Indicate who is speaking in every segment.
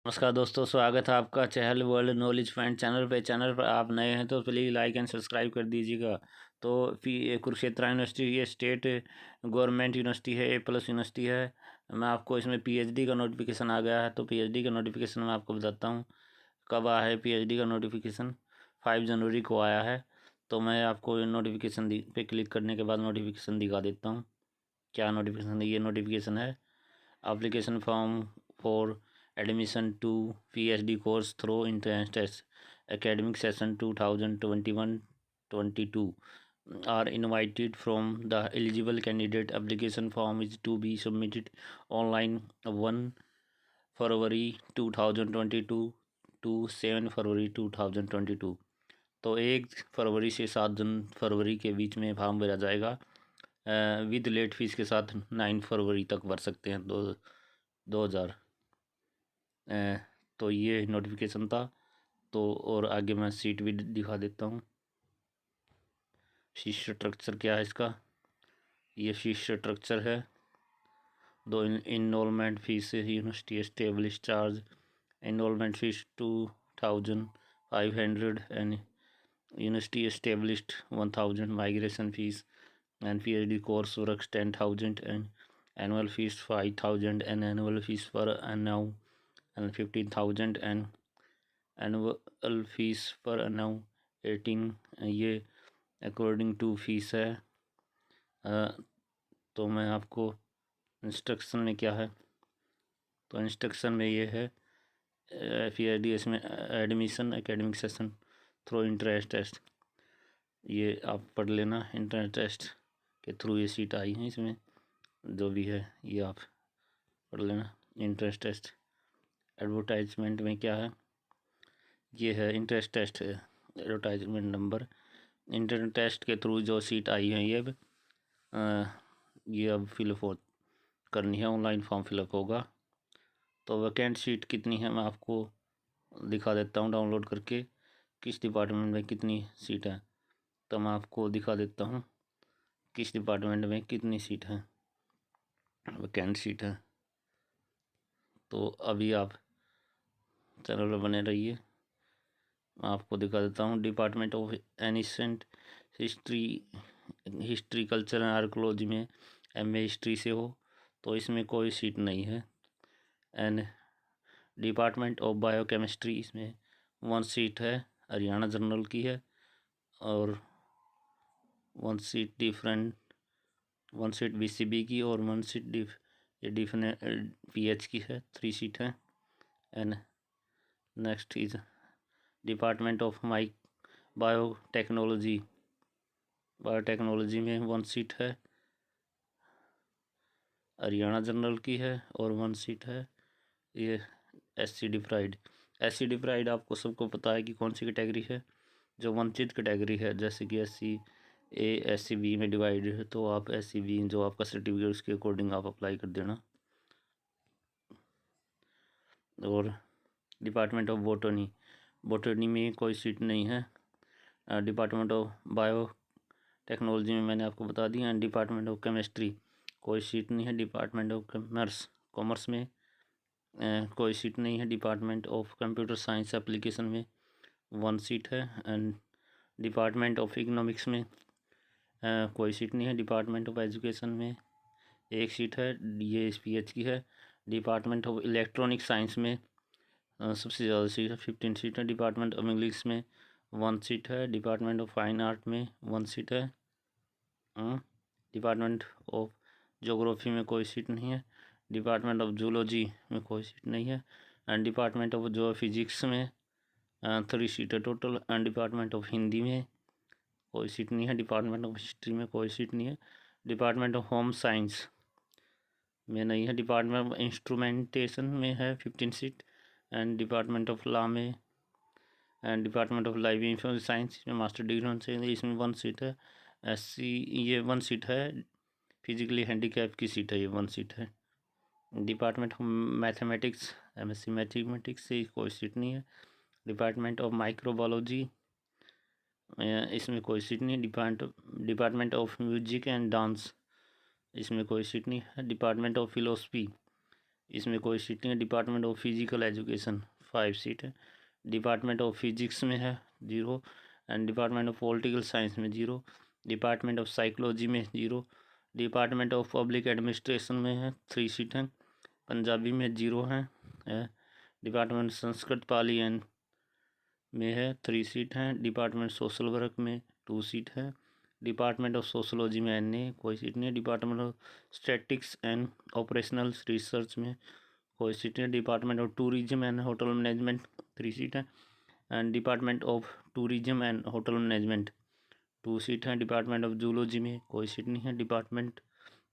Speaker 1: नमस्कार दोस्तों, स्वागत है आपका चहल वर्ल्ड नॉलेज फाइंड चैनल पर आप नए हैं तो प्लीज़ लाइक एंड सब्सक्राइब कर दीजिएगा। तो फिर कुरुक्षेत्र यूनिवर्सिटी ये स्टेट गवर्नमेंट यूनिवर्सिटी है, A+ यूनिवर्सिटी है। मैं आपको इसमें PhD का नोटिफिकेशन आ गया है, तो PhD का नोटिफिकेशन मैं आपको बताता हूँ कब आया है। PhD का नोटिफिकेशन 5 जनवरी को आया है। तो मैं आपको नोटिफिकेशन पे क्लिक करने के बाद नोटिफिकेशन दिखा देता हूँ। क्या नोटिफिकेशन? ये नोटिफिकेशन है application form for admission to PhD course through entrance test academic session 2021-22 are invited from the eligible candidate. Application form is to be submitted online 1 February 2022 to 7 February 2022। तो 1 फरवरी से 7 फरवरी के बीच में फॉर्म भरा जाएगा। With late fees के साथ 9 फरवरी तक भर सकते हैं 2000। तो ये नोटिफिकेशन था। तो और आगे मैं सीट भी दिखा देता हूँ। फीस स्ट्रक्चर क्या है इसका? ये फीस स्ट्रक्चर है। दो enrolment fees university establish charge enrolment fees 2500 and university established 1000 migration fees and PhD course work 10,000 and annual fees 5,000 and annual fees per annum and 15,000 and annual fees per annum 18। ये according to fees है। तो मैं आपको instruction में क्या है, तो instruction में ये है PhD इसमें admission academic session through entrance test. ये आप पढ़ लेना। इंट्रेंस टेस्ट के थ्रू ये सीट आई है, इसमें जो भी है ये आप पढ़ लेना। इंट्रेंस टेस्ट एडवर्टाइजमेंट में क्या है, ये है entrance test advertisement number. Entrance test के थ्रू जो सीट आई है ये अब फिलअप करनी है, ऑनलाइन फॉर्म फिलअप होगा। तो वैकेंट सीट कितनी है मैं आपको दिखा देता हूँ डाउनलोड करके, किस डिपार्टमेंट में कितनी सीट है। तो मैं आपको दिखा देता हूँ किस डिपार्टमेंट में कितनी सीट है, वैकेंट सीट है। तो अभी आप चैनल पर बने रहिए, मैं आपको दिखा देता हूँ। Department of ancient history culture and archaeology में MA हिस्ट्री से हो तो इसमें कोई सीट नहीं है। एंड डिपार्टमेंट ऑफ बायोकेमिस्ट्री, इसमें 1 सीट है, हरियाणा जनरल की है। और 1 सीट BCB की और 1 सीट PH की है। 3 सीट है। And next is department of biotechnology में 1 सीट है, हरियाणा जनरल की है। और 1 सीट है ये SC डिप्राइड आपको सबको पता है कि कौन सी कैटेगरी है, जो वंचित कैटेगरी है। जैसे कि SC-A SC-B में डिवाइड है, तो आप SC-B जो आपका सर्टिफिकेट उसके अकॉर्डिंग आप अप्लाई कर देना। और डिपार्टमेंट ऑफ बोटनी में कोई सीट नहीं है। डिपार्टमेंट ऑफ बायो टेक्नोलॉजी में मैंने आपको बता दिया। एंड डिपार्टमेंट ऑफ केमिस्ट्री कोई सीट नहीं है। डिपार्टमेंट ऑफ कॉमर्स में कोई सीट नहीं है। Department of computer science application में 1 सीट है। एंड डिपार्टमेंट ऑफ इकोनॉमिक्स में कोई सीट नहीं है। डिपार्टमेंट ऑफ एजुकेशन में 1 सीट है, ये SPH की है। डिपार्टमेंट ऑफ इलेक्ट्रॉनिक साइंस में सबसे ज़्यादा सीट है, 15 सीट है। डिपार्टमेंट ऑफ इंग्लिश में 1 सीट है। डिपार्टमेंट ऑफ फाइन आर्ट में 1 सीट है। डिपार्टमेंट ऑफ ज्योग्राफी में कोई सीट नहीं है। डिपार्टमेंट ऑफ जूलॉजी में कोई सीट नहीं है। एंड डिपार्टमेंट ऑफ जियोफिजिक्स में 3 सीट है total. And department of Hindi में कोई सीट नहीं है। डिपार्टमेंट ऑफ हिस्ट्री में कोई सीट नहीं है। डिपार्टमेंट ऑफ होम साइंस में नहीं है। डिपार्टमेंट ऑफ इंस्ट्रूमेंटेशन में है 15 seat. And department of law में and department of life insurance science में मास्टर डिग्री होनी चाहिए, इसमें 1 सीट है। SC ये 1 सीट है। फिजिकली हैंडीकैप की सीट है, ये 1 सीट है। Department of mathematics MSc mathematics से कोई सीट नहीं है। डिपार्टमेंट ऑफ माइक्रोबायोलॉजी इसमें कोई सीट नहीं है। Department of music and dance इसमें कोई सीट नहीं है। डिपार्टमेंट ऑफ फिलोसफी इसमें कोई सीट नहीं है। Department of physical education 5 seat है। डिपार्टमेंट ऑफ फिजिक्स में है 0 and department of political science में 0। डिपार्टमेंट ऑफ साइकोलॉजी में 0। डिपार्टमेंट ऑफ पब्लिक एडमिनिस्ट्रेशन में है 3 सीट हैं। पंजाबी में 0 हैं। डिपार्टमेंट संस्कृत पाली एंड में है 3 सीट हैं। डिपार्टमेंट सोशल वर्क में 2 सीट है। डिपार्टमेंट ऑफ सोशोलॉजी में NA कोई सीट नहीं है। Department of statics and operational research में कोई सीट नहीं है। Department of tourism and hotel management 3 seat है and department of tourism and hotel management 2 seat हैं। डिपार्टमेंट ऑफ जूलॉजी में कोई सीट नहीं है। Department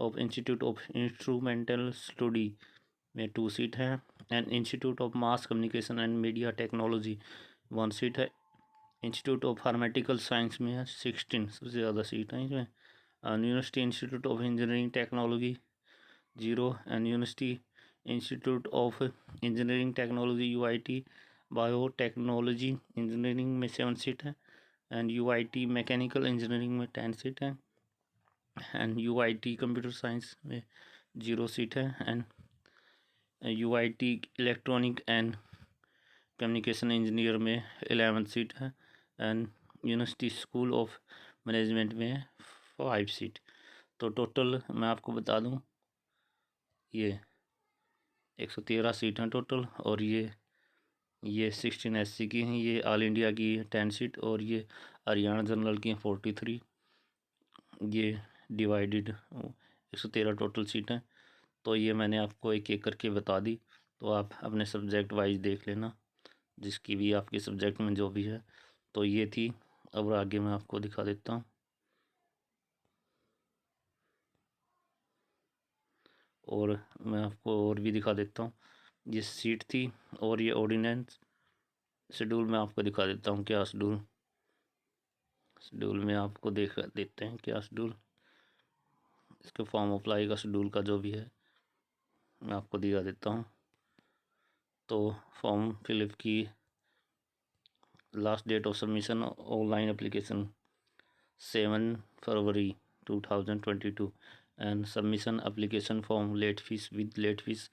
Speaker 1: of institute of instrumental study में 2 सीट है and institute of mass communication and media technology 1 seat है। Institute of फार्मेटिकल science में है 16, सबसे ज़्यादा सीट हैं इसमें। University institute of engineering technology 0 and university institute of engineering technology UIT biotechnology engineering में 7 सीट है एंड UIT मैकेनिकल इंजीनियरिंग में 10 सीट है एंड UIT कंप्यूटर साइंस में 0 सीट है and UIT electronic and communication engineer में 11 seat है and university school of management में 5 seat. तो टोटल मैं आपको बता दूं ये 113 सीट हैं टोटल और ये 16 SC की हैं, ये ऑल इंडिया की 10 सीट और ये हरियाणा जनरल की 43। ये डिवाइडेड 113 टोटल सीट हैं। तो ये मैंने आपको एक एक करके बता दी। तो आप अपने सब्जेक्ट वाइज देख लेना, जिसकी भी आपके सब्जेक्ट में जो भी है। तो ये थी। अब आगे मैं आपको दिखा देता हूँ और मैं आपको और भी दिखा देता हूँ। ये सीट थी और ये ऑर्डिनेंस शेड्यूल मैं आपको दिखा देता हूँ। क्या शेड्यूल में आपको देख देते हैं क्या शेड्यूल, इसके फॉर्म अप्लाई का शेड्यूल का जो भी है मैं आपको दिखा देता हूँ। तो फॉर्म फिलअप की last date of submission online application 7 February 2022 and submission application form late fees with late fees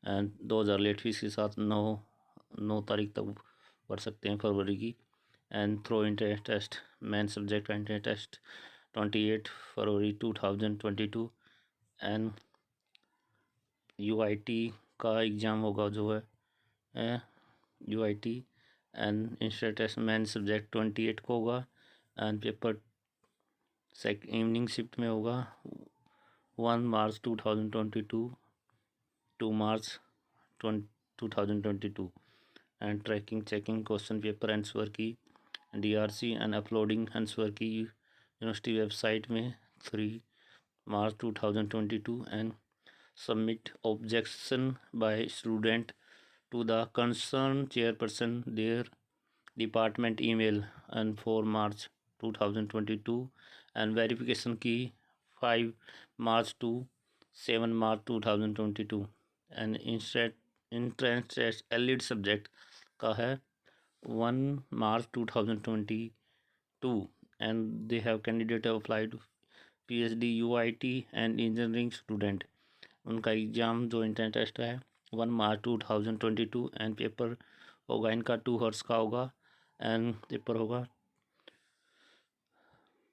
Speaker 1: and 2000 late fees के साथ 9 तारीख तक भर सकते हैं फरवरी की। And through entrance test main subject entrance test 28 February 2022 and UIT का एग्ज़ाम होगा जो है UIT एंड इंस्टेंट टेस्ट मेन सब्जेक्ट 28 को होगा एंड पेपर इवनिंग शिफ्ट में होगा 1 March 2022 2 March 2022 and tracking checking question paper answer key DRC and uploading answer key university website में 3 March 2022 and submit objection by student to the concerned chairperson their department email and 4 March 2022 and verification key 5 March to 7 March 2022 and entrance test elite subject का है 1 March 2022 and they have candidate applied PhD UIT and engineering student। उनका exam जो internet test है 1 March 2022 and paper होगा इनका 2 horse का होगा and paper होगा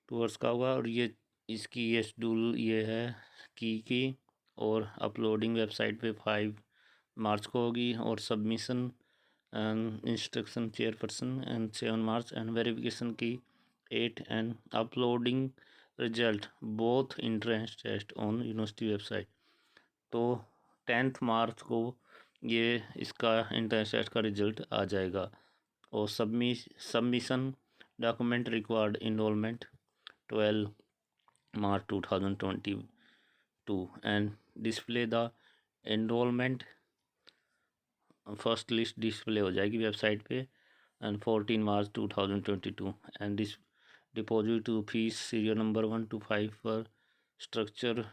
Speaker 1: 2 हॉर्स का होगा। और ये इसकी ये शेड्यूल ये है की और अपलोडिंग वेबसाइट पे 5 मार्च को होगी और submission and instruction chairperson and 7 March and verification की 8 and uploading result both entrance test on university website. तो 10 मार्च को ये इसका इंट्रेंस टेस्ट का रिजल्ट आ जाएगा और submission document required enrolment 12 March 2022 and display the enrolment first list display हो जाएगी वेबसाइट पे and 14 March 2022 and deposit to fees serial number 1 to 5 per structure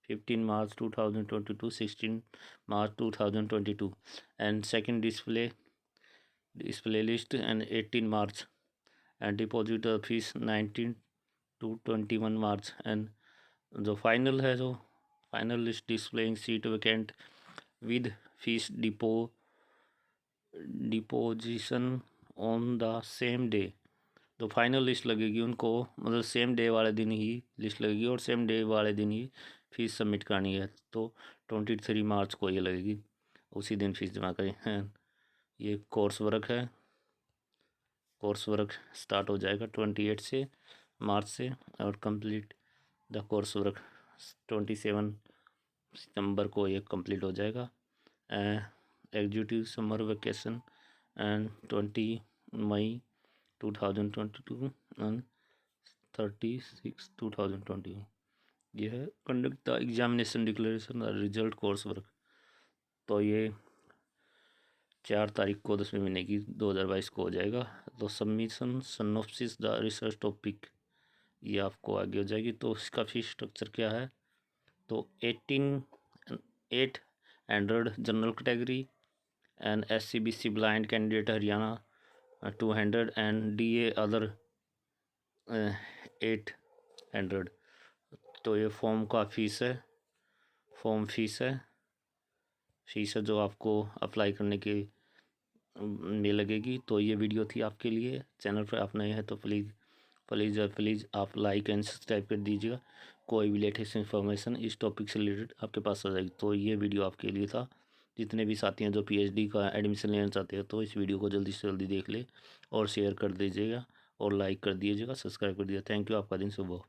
Speaker 1: 15 March 2022 16 March 2022 and second display list and 18 March and deposit fees 19 to 21 March and जो final है जो final list displaying seat vacant with fees deposition on the same day. तो final list लगेगी उनको, मतलब same day वाले दिन ही list लगेगी और सेम डे वाले दिन ही फीस सबमिट करनी है। तो 23 मार्च को ये लगेगी, उसी दिन फीस जमा करें। ये कोर्स वर्क है, कोर्स वर्क स्टार्ट हो जाएगा 28 से मार्च से और कंप्लीट द कोर्स वर्क 27 सितंबर को ये कंप्लीट हो जाएगा। Executive summer vacation and 20 May 2022 and 36 2021। ये है conduct the examination declaration result course work. तो ये 4 तारीख को 10वें महीने की 2022 को हो जाएगा। तो submission synopsis the research topic ये आपको आगे हो जाएगी। तो इसका फीस स्ट्रक्चर क्या है, तो 800 general category and SCBC blind candidate Haryana 200 and DA other 800। तो ये फॉर्म का फीस है, फॉर्म फीस है जो आपको अप्लाई करने के में लगेगी। तो ये वीडियो थी आपके लिए। चैनल पर आप नए हैं तो प्लीज़ आप लाइक एंड सब्सक्राइब कर दीजिएगा। कोई भी लेटेस्ट इन्फॉर्मेशन इस टॉपिक से रिलेटेड आपके पास आ जाएगी। तो ये वीडियो आपके लिए था। जितने भी साथी हैं जो PhD का एडमिशन लेना चाहते हैं तो इस वीडियो को जल्दी से जल्दी देख ले और शेयर कर दीजिएगा और लाइक कर दीजिएगा, सब्सक्राइब कर दीजिएगा। थैंक यू, आपका दिन शुभ हो।